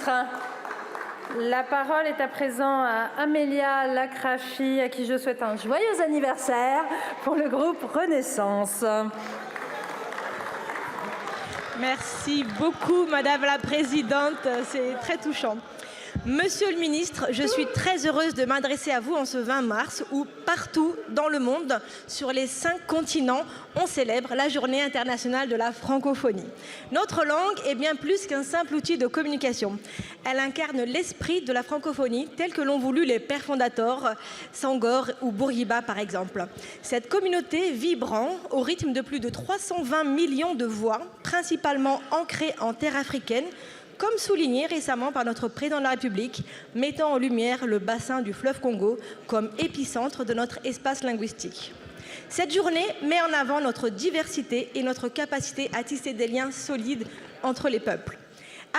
ministre. La parole est à présent à Amélia Lacrafi, à qui je souhaite un joyeux anniversaire pour le groupe Renaissance. Merci beaucoup, Madame la Présidente. C'est très touchant. Monsieur le ministre, je suis très heureuse de m'adresser à vous en ce 20 mars où partout dans le monde, sur les 5 continents, on célèbre la Journée internationale de la francophonie. Notre langue est bien plus qu'un simple outil de communication. Elle incarne l'esprit de la francophonie tel que l'ont voulu les pères fondateurs, Senghor ou Bourguiba par exemple. Cette communauté vibrant au rythme de plus de 320 millions de voix, principalement ancrée en terre africaine, comme souligné récemment par notre président de la République, mettant en lumière le bassin du fleuve Congo comme épicentre de notre espace linguistique. Cette journée met en avant notre diversité et notre capacité à tisser des liens solides entre les peuples.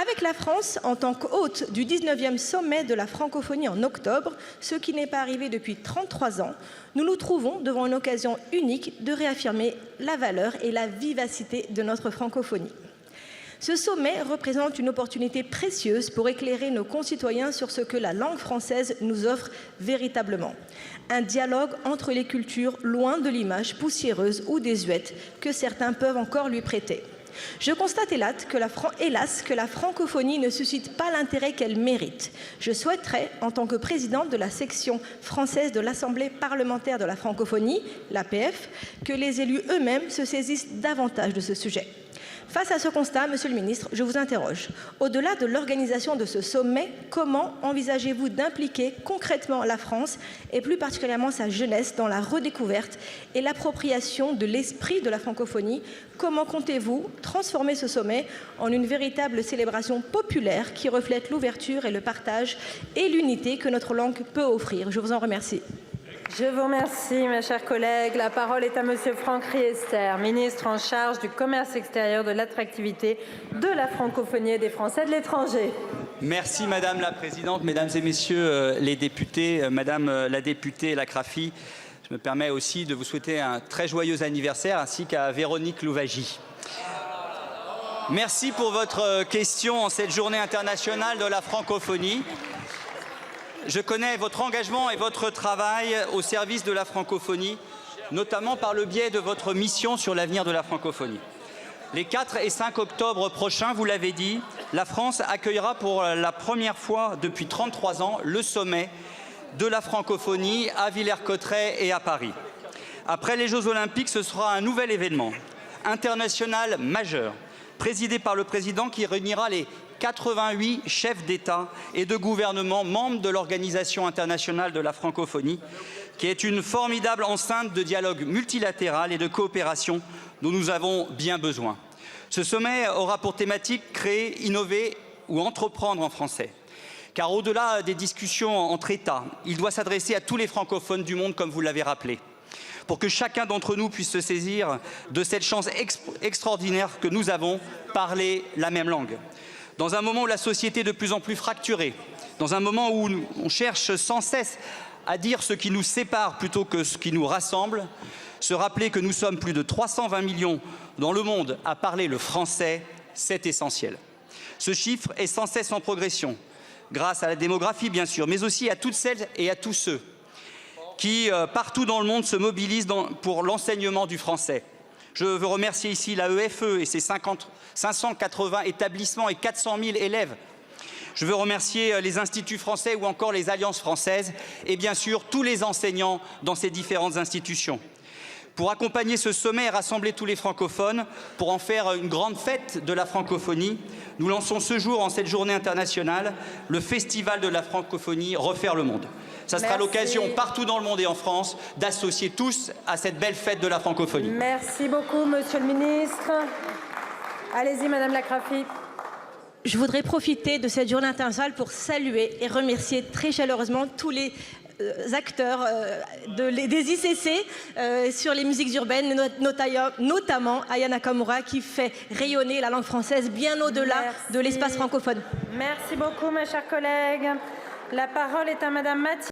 Avec la France, en tant qu'hôte du 19e sommet de la francophonie en octobre, ce qui n'est pas arrivé depuis 33 ans, nous nous trouvons devant une occasion unique de réaffirmer la valeur et la vivacité de notre francophonie. Ce sommet représente une opportunité précieuse pour éclairer nos concitoyens sur ce que la langue française nous offre véritablement. Un dialogue entre les cultures, loin de l'image poussiéreuse ou désuète que certains peuvent encore lui prêter. Je constate hélas que la francophonie ne suscite pas l'intérêt qu'elle mérite. Je souhaiterais, en tant que présidente de la section française de l'Assemblée parlementaire de la francophonie, l'APF, que les élus eux-mêmes se saisissent davantage de ce sujet. Face à ce constat, Monsieur le ministre, je vous interroge. Au-delà de l'organisation de ce sommet, comment envisagez-vous d'impliquer concrètement la France et plus particulièrement sa jeunesse dans la redécouverte et l'appropriation de l'esprit de la francophonie? Comment comptez-vous transformer ce sommet en une véritable célébration populaire qui reflète l'ouverture et le partage et l'unité que notre langue peut offrir? Je vous en remercie. Je vous remercie, mes chers collègues. La parole est à Monsieur Franck Riester, ministre en charge du commerce extérieur, de l'attractivité, de la francophonie et des Français de l'étranger. Merci Madame la Présidente, Mesdames et Messieurs les députés, Madame la députée Lacrafi, je me permets aussi de vous souhaiter un très joyeux anniversaire ainsi qu'à Véronique Louwagie. Merci pour votre question en cette journée internationale de la francophonie. Je connais votre engagement et votre travail au service de la francophonie, notamment par le biais de votre mission sur l'avenir de la francophonie. Les 4 et 5 octobre prochains, vous l'avez dit, la France accueillera pour la première fois depuis 33 ans le sommet de la francophonie à Villers-Cotterêts et à Paris. Après les Jeux Olympiques, ce sera un nouvel événement international majeur, présidé par le président qui réunira les 88 chefs d'État et de gouvernement membres de l'Organisation internationale de la francophonie, qui est une formidable enceinte de dialogue multilatéral et de coopération dont nous avons bien besoin. Ce sommet aura pour thématique créer, innover ou entreprendre en français. Car au-delà des discussions entre États, il doit s'adresser à tous les francophones du monde, comme vous l'avez rappelé, pour que chacun d'entre nous puisse se saisir de cette chance extraordinaire que nous avons, parler la même langue. Dans un moment où la société est de plus en plus fracturée, dans un moment où on cherche sans cesse à dire ce qui nous sépare plutôt que ce qui nous rassemble, se rappeler que nous sommes plus de 320 millions dans le monde à parler le français, c'est essentiel. Ce chiffre est sans cesse en progression, grâce à la démographie bien sûr, mais aussi à toutes celles et à tous ceux qui, partout dans le monde, se mobilisent pour l'enseignement du français. Je veux remercier ici l'AEFE et ses 580 établissements et 400 000 élèves. Je veux remercier les instituts français ou encore les alliances françaises et bien sûr tous les enseignants dans ces différentes institutions. Pour accompagner ce sommet et rassembler tous les francophones, pour en faire une grande fête de la francophonie, nous lançons ce jour, en cette journée internationale, le Festival de la francophonie Refaire le monde. Ça sera l'occasion, partout dans le monde et en France, d'associer tous à cette belle fête de la francophonie. Merci beaucoup, Monsieur le ministre. Allez-y, Madame Lacrafi. Je voudrais profiter de cette journée internationale pour saluer et remercier très chaleureusement tous les acteurs des ICC sur les musiques urbaines, notamment Aya Nakamura, qui fait rayonner la langue française bien au-delà de l'espace francophone. Merci beaucoup, mes chers collègues. La parole est à Madame Mathilde.